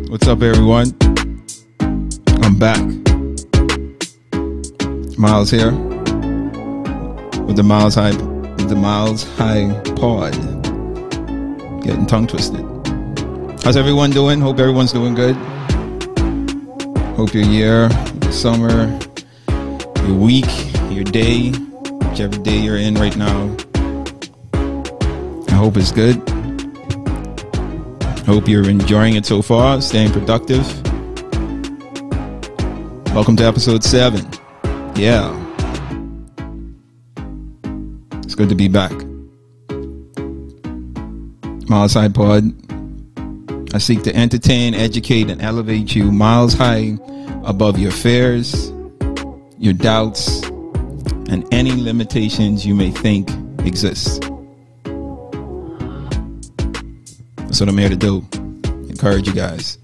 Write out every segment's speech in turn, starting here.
What's up, everyone? I'm back. Myles here with the Myles High Pod. Getting tongue twisted. How's everyone doing? Hope everyone's doing good. Hope your year, your summer, your week, your day, whichever day you're in right now, I hope it's good. Hope you're enjoying it so far, staying productive. Welcome to episode 7. Yeah. It's good to be back. Myles High Pod. I seek to entertain, educate, and elevate you miles high above your fears, your doubts, and any limitations you may think exist. That's what I'm here to do. Encourage you guys.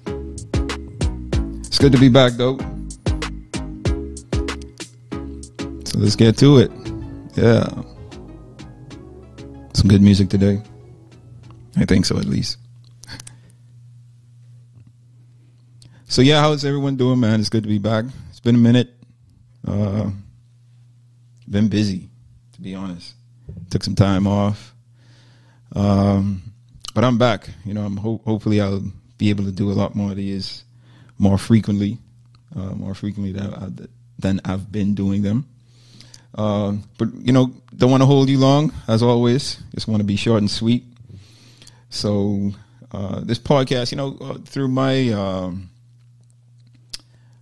It's good to be back, though. So let's get to it. Yeah. Some good music today. I think so, at least. So yeah, how's everyone doing, man? It's good to be back. It's been a minute. Been busy, to be honest. Took some time off. But I'm back. You know, hopefully I'll be able to do a lot more of these more frequently than I've been doing them. But, you know, don't want to hold you long, as always. Just want to be short and sweet. So this podcast, you know, through my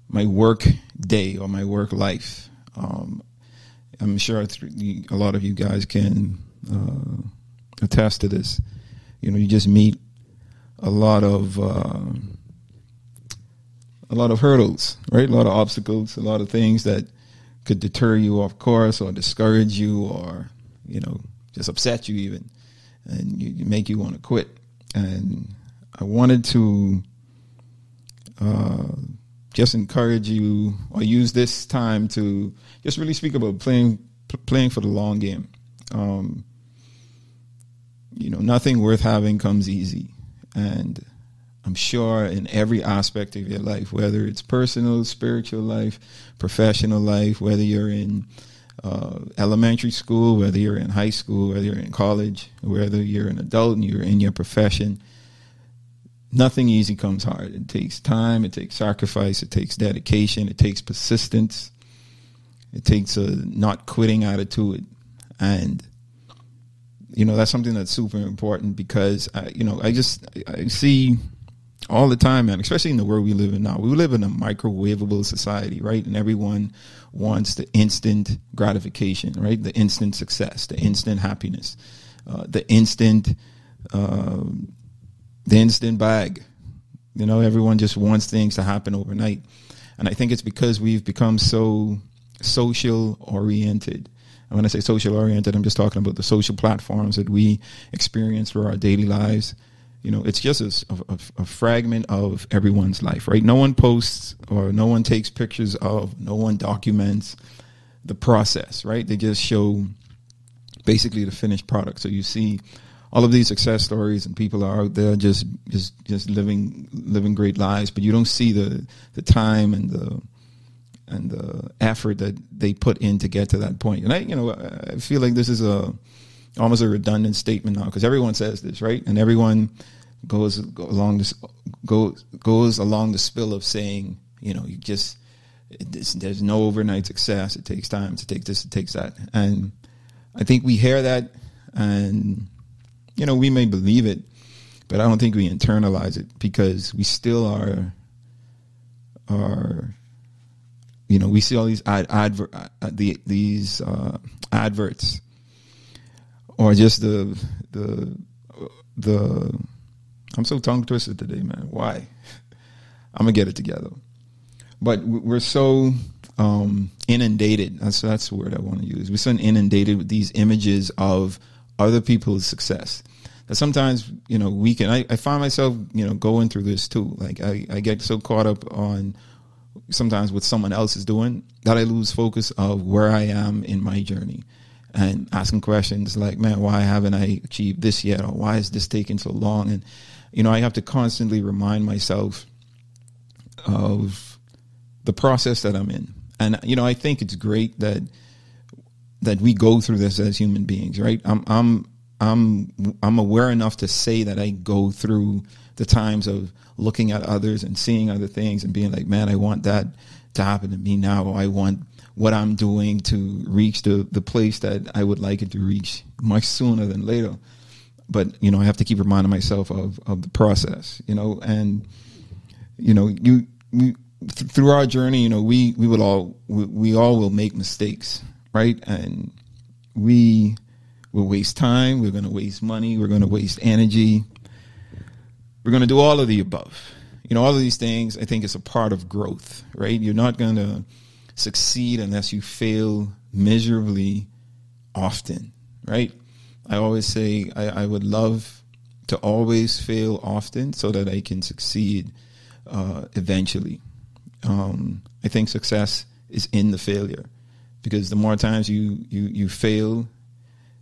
my work day or my work life, I'm sure a lot of you guys can attest to this. You know, you just meet a lot of hurdles, right? A lot of obstacles, a lot of things that could deter you off course or discourage you or, you know, just upset you even, and you make you want to quit. And I wanted to just encourage you or use this time to just really speak about playing for the long game. You know, nothing worth having comes easy. And I'm sure in every aspect of your life, whether it's personal, spiritual life, professional life, whether you're in elementary school, whether you're in high school, whether you're in college, whether you're an adult and you're in your profession, nothing easy comes hard. It takes time, it takes sacrifice, it takes dedication, it takes persistence, it takes a not quitting attitude. And you know, that's something that's super important because, I see all the time, man, especially in the world we live in now. We live in a microwavable society, right? And everyone wants the instant gratification, right? The instant success, the instant happiness, the instant bag. You know, everyone just wants things to happen overnight. And I think it's because we've become so social oriented. And when I say social oriented, I'm just talking about the social platforms that we experience through our daily lives. You know, it's just a fragment of everyone's life, right? No one posts or no one takes pictures of, no one documents the process, right? They just show basically the finished product. So you see all of these success stories and people are out there just living great lives, but you don't see the time and the effort that they put in to get to that point. And I feel like this is almost a redundant statement now because everyone says this, right? And everyone goes along the spill of saying, you know, there's no overnight success. It takes time. It takes this. It takes that. And I think we hear that, and you know, we may believe it, but I don't think we internalize it because we still are. You know, we see all these adverts, or just the. I'm so tongue twisted today, man. Why? I'm gonna get it together. But we're so inundated. That's the word I want to use. We're so inundated with these images of other people's success that sometimes, you know, I find myself, you know, going through this too. Like I get so caught up on sometimes what someone else is doing that I lose focus of where I am in my journey. And asking questions like, man, why haven't I achieved this yet? Or why is this taking so long? And, you know, I have to constantly remind myself of the process that I'm in. And, you know, I think it's great that we go through this as human beings, right? I'm aware enough to say that I go through the times of looking at others and seeing other things and being like, man, I want that to happen to me now. I want what I'm doing to reach the place that I would like it to reach much sooner than later. But, you know, I have to keep reminding myself of the process, you know, and, you know, through our journey, you know, we all will make mistakes, right? And we will waste time. We're going to waste money. We're going to waste energy. We're going to do all of the above. You know, all of these things, I think, is a part of growth, right? You're not going to succeed unless you fail miserably often, right? I always say I would love to always fail often so that I can succeed eventually. I think success is in the failure, because the more times you fail,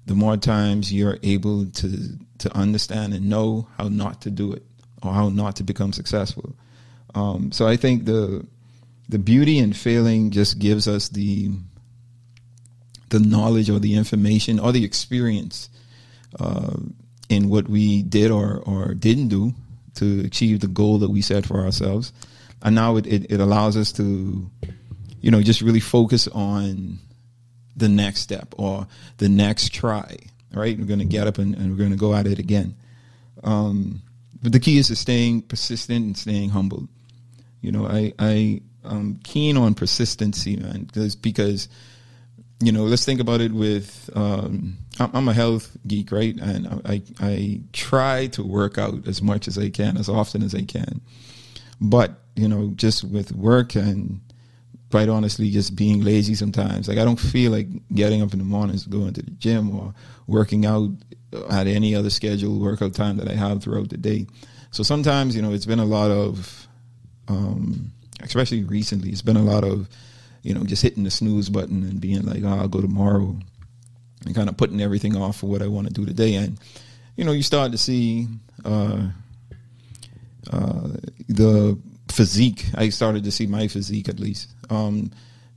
the more times you're able to understand and know how not to do it or how not to become successful. So I think the beauty in failing just gives us the knowledge or the information or the experience in what we did or didn't do to achieve the goal that we set for ourselves. And now it allows us to, you know, just really focus on the next step or the next try, right? We're going to get up and we're going to go at it again. But the key is to staying persistent and staying humble. You know, I'm keen on persistency, man, because, you know, let's think about it with, I'm a health geek, right? And I try to work out as much as I can, as often as I can. But, you know, just with work and quite honestly, just being lazy sometimes, like I don't feel like getting up in the mornings, going to the gym or working out at any other scheduled workout time that I have throughout the day. So sometimes, you know, it's been a lot of, especially recently, it's been a lot of, you know, just hitting the snooze button and being like, oh, I'll go tomorrow, and kind of putting everything off for what I want to do today. And, you know, you start to see the physique. I started to see my physique, at least,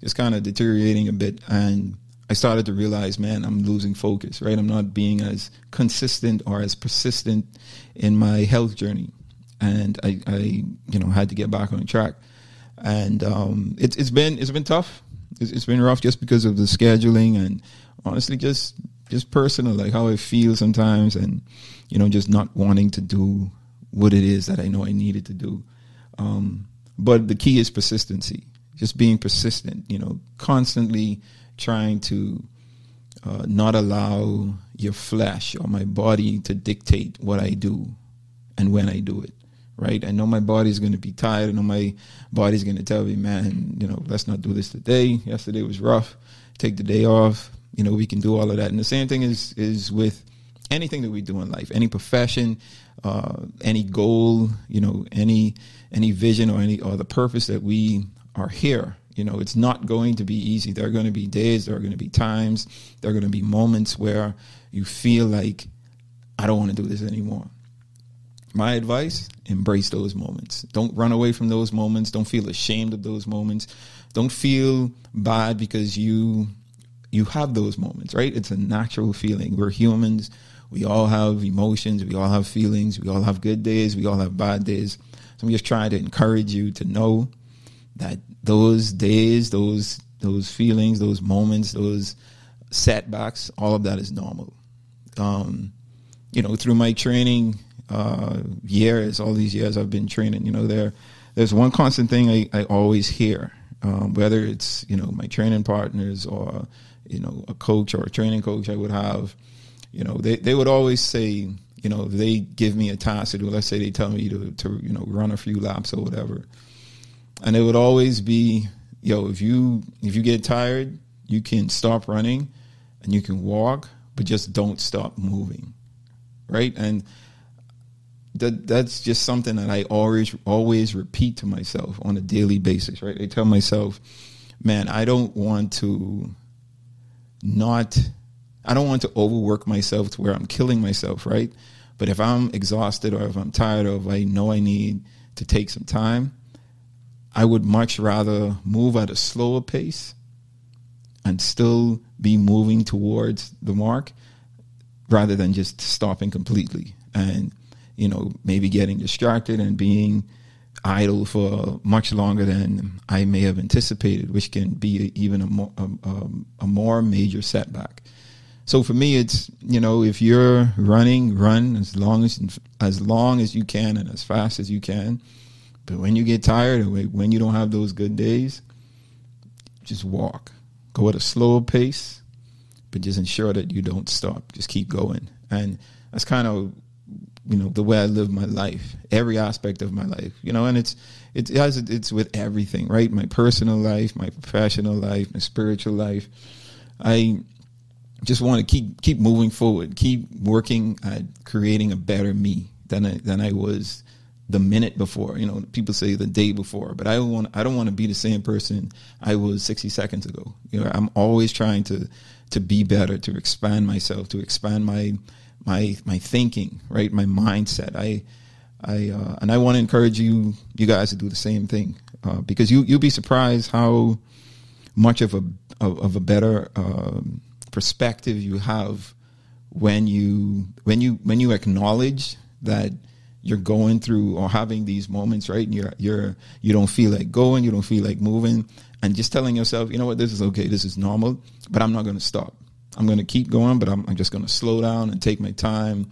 just kind of deteriorating a bit. And I started to realize, man, I'm losing focus, right? I'm not being as consistent or as persistent in my health journey. And I you know, had to get back on track. And it's been tough. It's been rough just because of the scheduling and honestly just personal, like how I feel sometimes, and, you know, just not wanting to do what it is that I know I needed to do. But the key is persistency, just being persistent, you know, constantly trying to not allow your flesh or my body to dictate what I do and when I do it. Right? I know my body's going to be tired. I know my body's going to tell me, man, you know, let's not do this today. Yesterday was rough. Take the day off. You know, we can do all of that. And the same thing is with anything that we do in life, any profession, any goal, you know, any vision or the purpose that we are here. You know, it's not going to be easy. There are going to be days, there are going to be times, there are going to be moments where you feel like, I don't want to do this anymore. My advice, embrace those moments. Don't run away from those moments. Don't feel ashamed of those moments. Don't feel bad because you have those moments, right? It's a natural feeling. We're humans. We all have emotions. We all have feelings. We all have good days. We all have bad days. So I'm just trying to encourage you to know that those days, those feelings, those moments, those setbacks, all of that is normal. You know, through my training years, all these years I've been training, you know, there's one constant thing I always hear, whether it's, you know, my training partners or, you know, a coach or a training coach I would have, you know, they would always say, you know, if they give me a task to do, let's say they tell me to you know, run a few laps or whatever. And it would always be, yo, if you get tired, you can stop running and you can walk, but just don't stop moving. Right? And that's just something that I always repeat to myself on a daily basis, right? I tell myself, man, I don't want to overwork myself to where I'm killing myself, right? But if I'm exhausted or if I'm tired or if I know I need to take some time, I would much rather move at a slower pace and still be moving towards the mark rather than just stopping completely and, maybe getting distracted and being idle for much longer than I may have anticipated, which can be even a more major setback. So for me, it's, if you're running, run as long as you can and as fast as you can. But when you get tired or when you don't have those good days, just walk. Go at a slower pace, but just ensure that you don't stop. Just keep going. And that's kind of, the way I live my life, every aspect of my life, and it's with everything, right? My personal life, my professional life, my spiritual life. I just want to keep moving forward, keep working at creating a better me than I was the minute before. People say the day before, but I don't want to be the same person I was 60 seconds ago. I'm always trying to be better, to expand myself, to expand my thinking, right? My mindset. And I want to encourage you guys to do the same thing, because you'll be surprised how much of a better perspective you have when you acknowledge that you're going through or having these moments, right? And you don't feel like going, you don't feel like moving, and just telling yourself, you know what, this is okay, this is normal, but I'm not going to stop. I'm going to keep going, but I'm just going to slow down and take my time.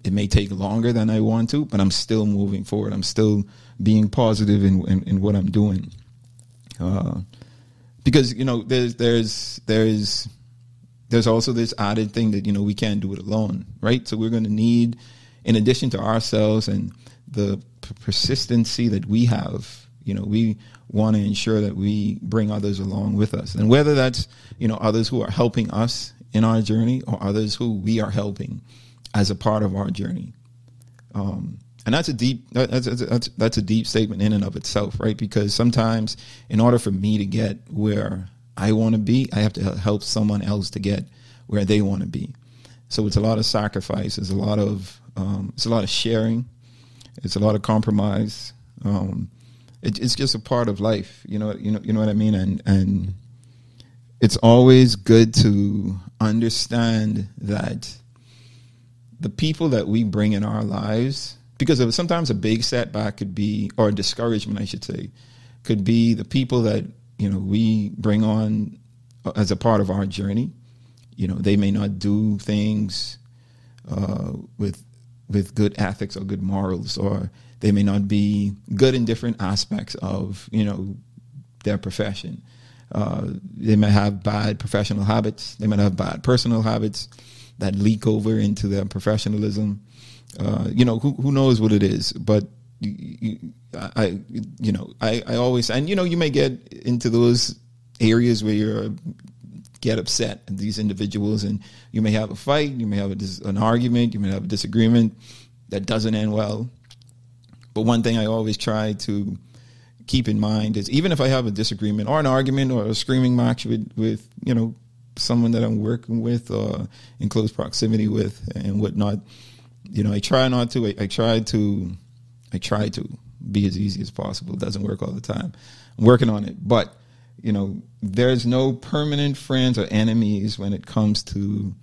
It may take longer than I want to, but I'm still moving forward. I'm still being positive in what I'm doing. Because, there's also this added thing that, we can't do it alone, right? So we're going to need, in addition to ourselves and the persistency that we have, we want to ensure that we bring others along with us. And whether that's, others who are helping us in our journey or others who we are helping as a part of our journey. And that's a deep statement in and of itself, right? Because sometimes in order for me to get where I want to be, I have to help someone else to get where they want to be. So it's a lot of sacrifice. It's a lot of sharing. It's a lot of compromise. It's just a part of life. You know what I mean? And it's always good to understand that the people that we bring in our lives, because sometimes a big setback could be, or a discouragement, I should say, could be the people that, we bring on as a part of our journey. They may not do things with good ethics or good morals, or they may not be good in different aspects of, their profession. They may have bad professional habits. They might have bad personal habits that leak over into their professionalism. Who knows what it is, but I always, and you may get into those areas where you get upset at these individuals, and you may have a fight, you may have an argument, you may have a disagreement that doesn't end well. But one thing I always try to keep in mind is, even if I have a disagreement or an argument or a screaming match with someone that I'm working with or in close proximity with and whatnot, I try not to. I try to be as easy as possible. It doesn't work all the time. I'm working on it. But, there's no permanent friends or enemies when it comes to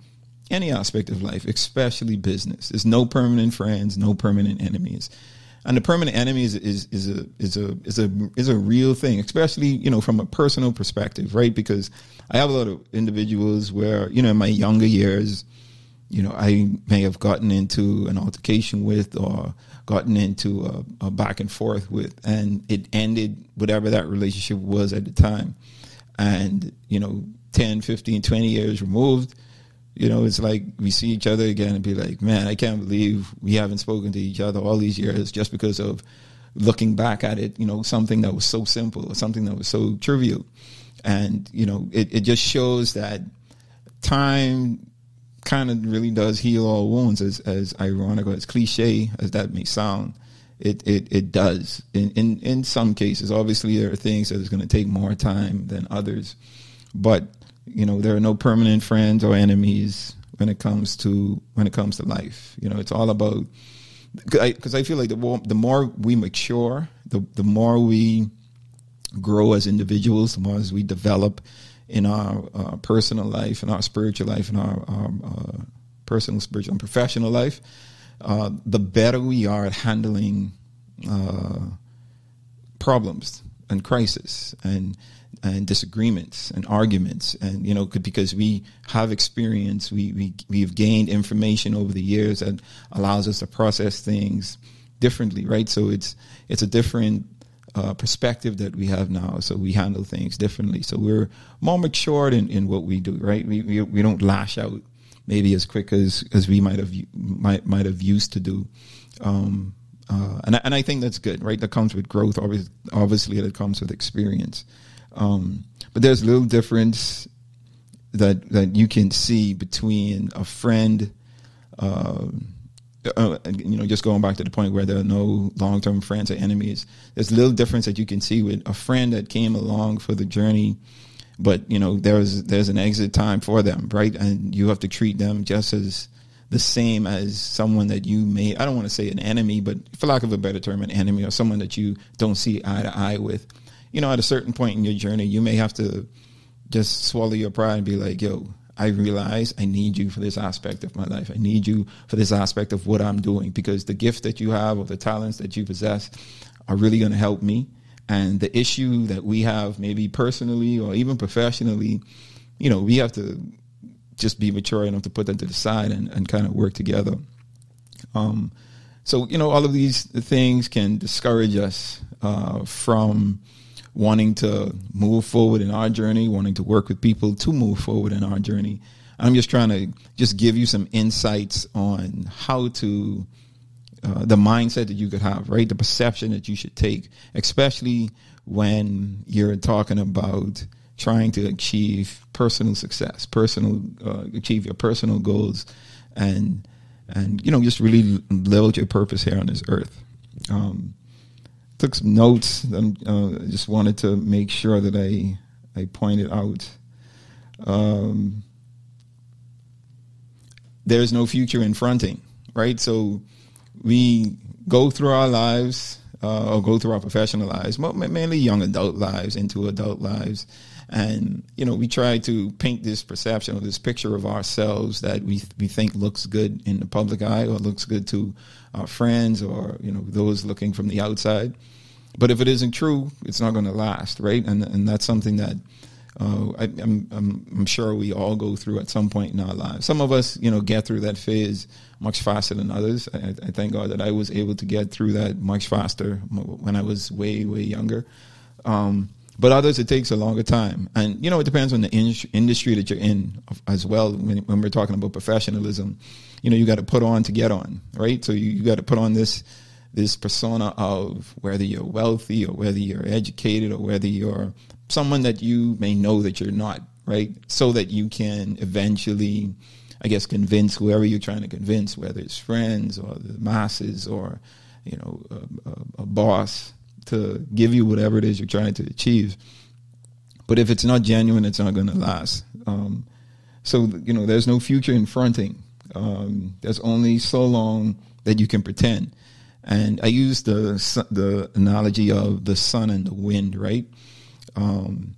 any aspect of life, especially business. There's no permanent friends, no permanent enemies. And the permanent enemies is a real thing, especially, from a personal perspective, right? Because I have a lot of individuals where, in my younger years, I may have gotten into an altercation with or gotten into a back and forth with, and it ended whatever that relationship was at the time. And, 10, 15, 20 years removed, it's like we see each other again and be like, man, I can't believe we haven't spoken to each other all these years just because of looking back at it, something that was so simple or something that was so trivial. And, it just shows that time kind of really does heal all wounds, as ironic or as cliche as that may sound. It does in some cases. Obviously, there are things that is going to take more time than others, but there are no permanent friends or enemies when it comes to life. It's all about because I feel like the more we mature, the more we grow as individuals, the more as we develop in our personal life, in our spiritual life, in our personal, spiritual, and professional life, the better we are at handling problems and crisis and disagreements and arguments, and because we have experience, we've gained information over the years that allows us to process things differently, right? So it's a different perspective that we have now, so we handle things differently. So we're more matured in what we do, right? We don't lash out maybe as quick as we might have used to do. And I think that's good, right? That comes with growth. Obviously, that comes with experience. But there's a little difference that you can see between a friend, just going back to the point where there are no long-term friends or enemies. There's a little difference that you can see with a friend that came along for the journey, but there's an exit time for them, right? And you have to treat them just as the same as someone that you may, I don't want to say an enemy, but for lack of a better term, an enemy, or someone that you don't see eye to eye with. At a certain point in your journey, you may have to just swallow your pride and be like, yo, I realize I need you for this aspect of my life. I need you for this aspect of what I'm doing, because the gift that you have or the talents that you possess are really going to help me. And the issue that we have, maybe personally or even professionally, we have to just be mature enough to put that to the side and kind of work together. So all of these things can discourage us from wanting to move forward in our journey, wanting to work with people to move forward in our journey. I'm just trying to just give you some insights on how to, the mindset that you could have, right? The perception that you should take, especially when you're talking about trying to achieve personal success, achieve your personal goals, and just really live out your purpose here on this earth. Took some notes. I just wanted to make sure that I pointed out. There's no future in fronting, right? So we go through our lives, or go through our professional lives, mainly young adult lives into adult lives. And, we try to paint this perception or this picture of ourselves that we think looks good in the public eye, or looks good to our friends, or, those looking from the outside. But if it isn't true, it's not going to last, right? And that's something that I'm sure we all go through at some point in our lives. Some of us, get through that phase much faster than others. I thank God that I was able to get through that much faster when I was way, way younger. But others, it takes a longer time. And, it depends on the industry that you're in as well. When we're talking about professionalism, you got to put on to get on, right? So you got to put on this persona of whether you're wealthy or whether you're educated or whether you're someone that you may know that you're not, right? So that you can eventually, I guess, convince whoever you're trying to convince, whether it's friends or the masses or, a boss, to give you whatever it is you're trying to achieve. But if it's not genuine, it's not going to last. So there's no future in fronting. There's only so long that you can pretend. And I use the analogy of the sun and the wind, right? When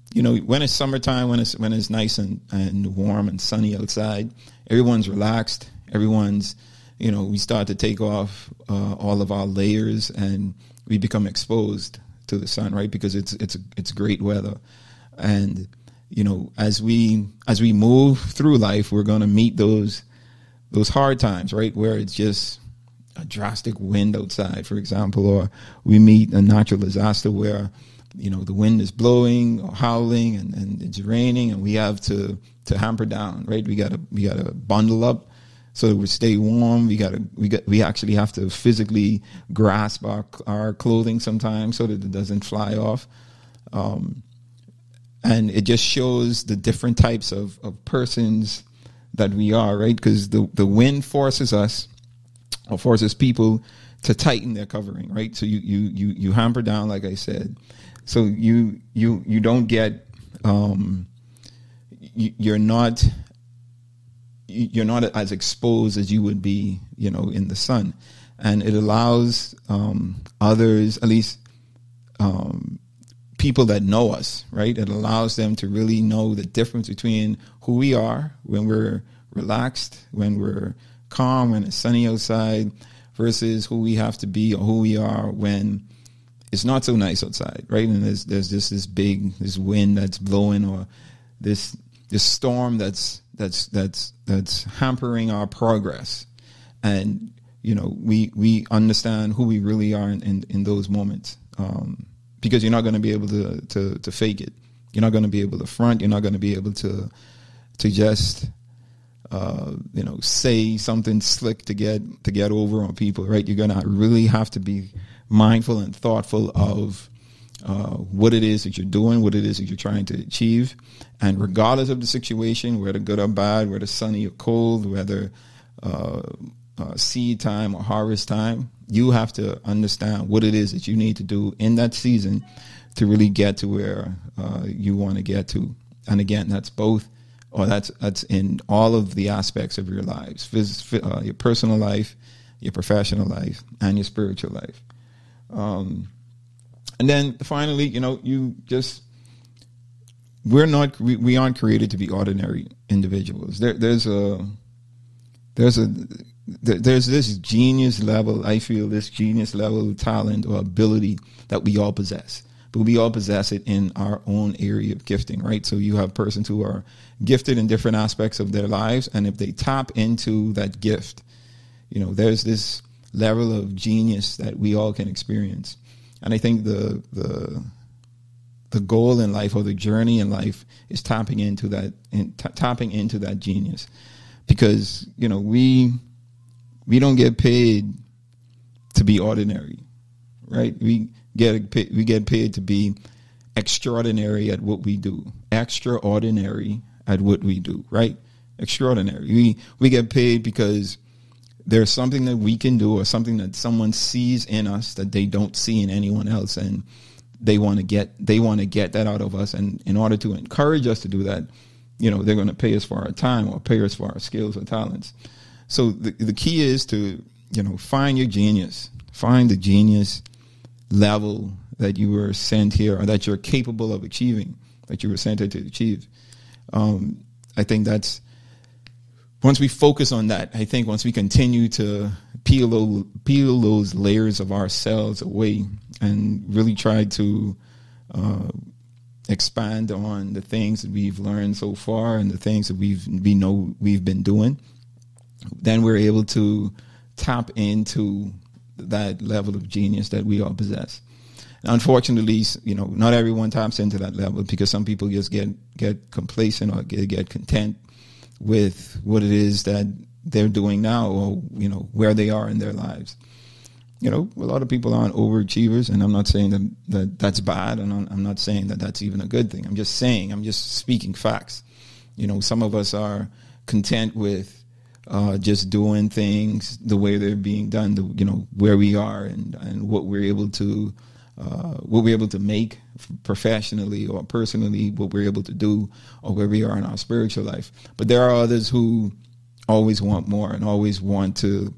it's summertime, when it's nice and warm and sunny outside, everyone's relaxed. Everyone's, we start to take off all of our layers, and we become exposed to the sun, right? Because it's great weather. And as we move through life, we're going to meet those hard times, right? Where it's just a drastic wind outside, for example, or we meet a natural disaster where, the wind is blowing or howling and it's raining, and we have to hamper down, right? We gotta bundle up so that we stay warm. We actually have to physically grasp our clothing sometimes so that it doesn't fly off. And it just shows the different types of persons that we are, right? Because the wind forces us, or forces people to tighten their covering, right? So you hamper down, like I said. So you don't get you're not as exposed as you would be, in the sun. and it allows others, at least people that know us, right? It allows them to really know the difference between who we are when we're relaxed, when we're calm, when it's sunny outside, versus who we have to be or who we are when it's not so nice outside, right? And there's just this wind that's blowing, or this storm that's hampering our progress. And we understand who we really are in those moments, because you're not going to be able to fake it. You're not going to be able to front. You're not going to be able to just say something slick to get over on people, right? You're going to really have to be mindful and thoughtful of what it is that you're doing, what it is that you're trying to achieve. And regardless of the situation, whether good or bad, whether sunny or cold, whether seed time or harvest time, you have to understand what it is that you need to do in that season to really get to where you want to get to. And again, that's both, or that's in all of the aspects of your lives, your personal life, your professional life, and your spiritual life. And then finally, we aren't created to be ordinary individuals. There's this genius level, I feel this genius level of talent or ability that we all possess, but we all possess it in our own area of gifting, right? So you have persons who are gifted in different aspects of their lives, and if they tap into that gift, there's this level of genius that we all can experience. And I think the goal in life, or the journey in life, is tapping into that genius, because we don't get paid to be ordinary, right? We get paid to be extraordinary at what we do, extraordinary at what we do, right? Extraordinary. We get paid because there's something that we can do, or something that someone sees in us that they don't see in anyone else, and they want to get that out of us. And in order to encourage us to do that, they're going to pay us for our time or pay us for our skills or talents. So the key is to find your genius, find the genius level that you were sent here, or that you're capable of achieving, that you were sent here to achieve. I think that's, once we focus on that, I think once we continue to peel those layers of ourselves away and really try to expand on the things that we've learned so far and the things that we know we've been doing, then we're able to tap into that level of genius that we all possess. Unfortunately, not everyone taps into that level, because some people just get complacent or get content with what it is that they're doing now, or where they are in their lives. A lot of people aren't overachievers, and I'm not saying that's bad, and I'm not saying that that's even a good thing. I'm just speaking facts. Some of us are content with just doing things the way they're being done, where we are and what we're able to make professionally or personally, what we're able to do, or where we are in our spiritual life. But there are others who always want more and always want to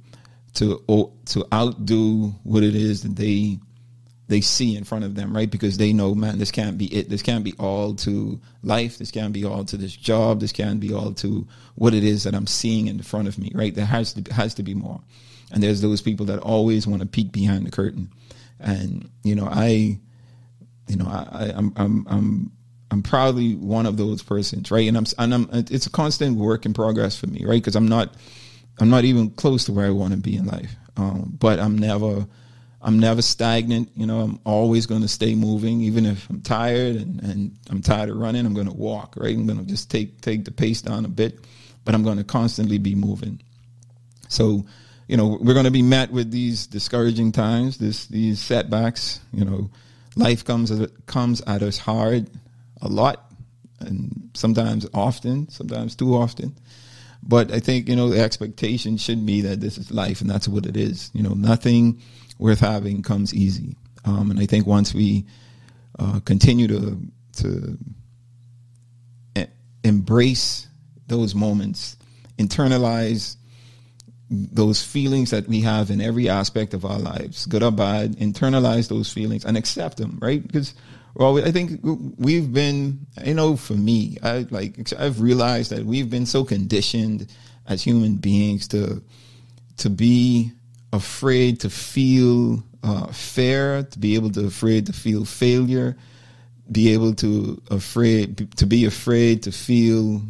outdo what it is that they see in front of them, right? Because they know, man, this can't be it. This can't be all to life. This can't be all to this job. This can't be all to what it is that I'm seeing in front of me, right? There has to be more. And there's those people that always want to peek behind the curtain. And I'm proudly one of those persons, right? And it's a constant work in progress for me, right? Because I'm not even close to where I want to be in life. But I'm never stagnant. I'm always going to stay moving, even if I'm tired and I'm tired of running. I'm going to walk, right? I'm going to just take the pace down a bit, but I'm going to constantly be moving. So, we're going to be met with these discouraging times, these setbacks. Life comes at us hard a lot, and sometimes often, sometimes too often. But I think, the expectation should be that this is life, and that's what it is. Nothing worth having comes easy. And I think once we continue to embrace those moments, internalize those feelings that we have in every aspect of our lives, good or bad, internalize those feelings and accept them, right? Because, well, I think we've been, for me, I've realized that we've been so conditioned as human beings to be afraid to feel fear, to be afraid to feel failure, be afraid to feel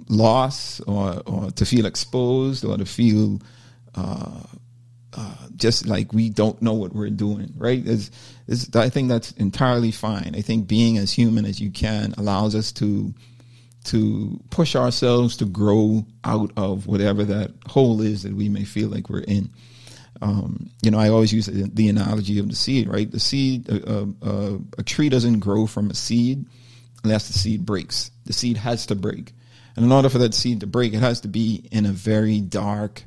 loss, or to feel exposed, or to feel just like we don't know what we're doing, right? I think that's entirely fine. I think being as human as you can allows us to push ourselves to grow out of whatever that hole is that we may feel like we're in. I always use the analogy of the seed, right? The seed, a tree doesn't grow from a seed unless the seed breaks. The seed has to break. And in order for that seed to break, it has to be in a very dark,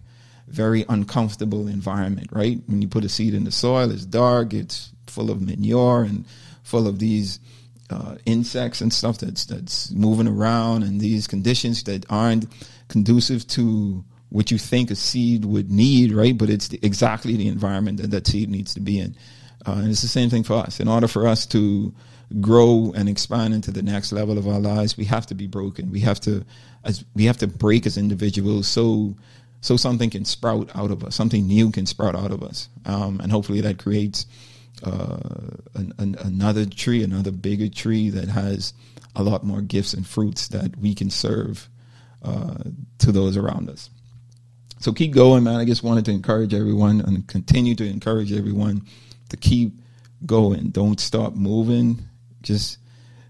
very uncomfortable environment, right? When you put a seed in the soil, it's dark, it's full of manure and full of these insects and stuff that's moving around, and these conditions that aren't conducive to what you think a seed would need, right? But it's exactly the environment that seed needs to be in. And it's the same thing for us. In order for us to grow and expand into the next level of our lives, we have to be broken. We have to break as individuals so something can sprout out of us, something new can sprout out of us. And hopefully that creates another tree, another bigger tree that has a lot more gifts and fruits that we can serve to those around us. So keep going, man. I just wanted to encourage everyone and continue to encourage everyone to keep going. Don't stop moving. Just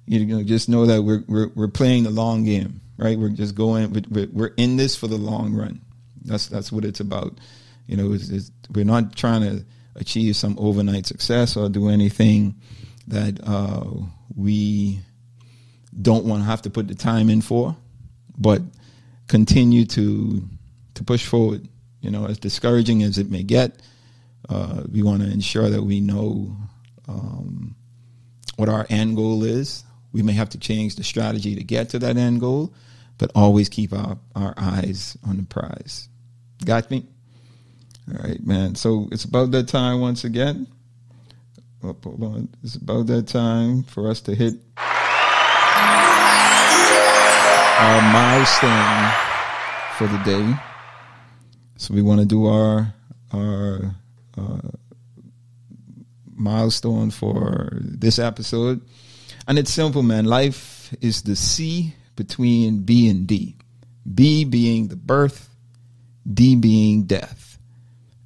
know that we're playing the long game, right? We're just going. We're in this for the long run. That's what it's about. We're not trying to achieve some overnight success or do anything that we don't want to have to put the time in for, but continue to push forward. As discouraging as it may get, we want to ensure that we know what our end goal is. We may have to change the strategy to get to that end goal, but always keep our eyes on the prize. Got me? All right, man. So it's about that time once again. Oh, hold on. It's about that time for us to hit our milestone for the day. So we want to do our milestone for this episode. And it's simple, man. Life is the C between B and D. B being the birth, D being death,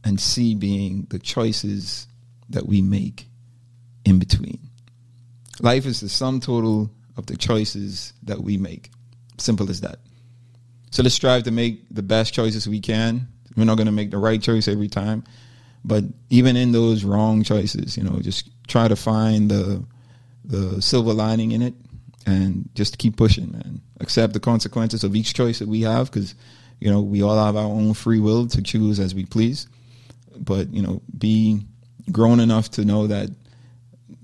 and C being the choices that we make in between. Life is the sum total of the choices that we make. Simple as that. So let's strive to make the best choices we can. We're not going to make the right choice every time, but even in those wrong choices, just try to find the silver lining in it and just keep pushing, man. Accept the consequences of each choice that we have, because we all have our own free will to choose as we please. But, be grown enough to know that,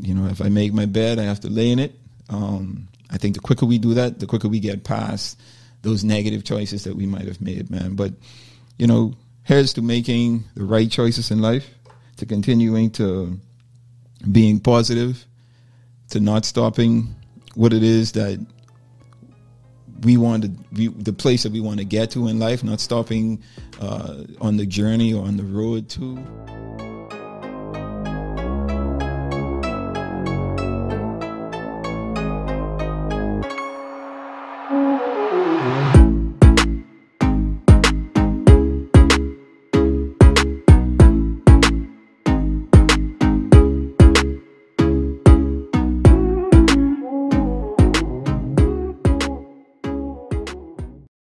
if I make my bed, I have to lay in it. I think the quicker we do that, the quicker we get past those negative choices that we might have made, man. But, here's to making the right choices in life, to continuing to being positive, to not stopping what it is that we want to, the place that we want to get to in life, not stopping on the journey or on the road to.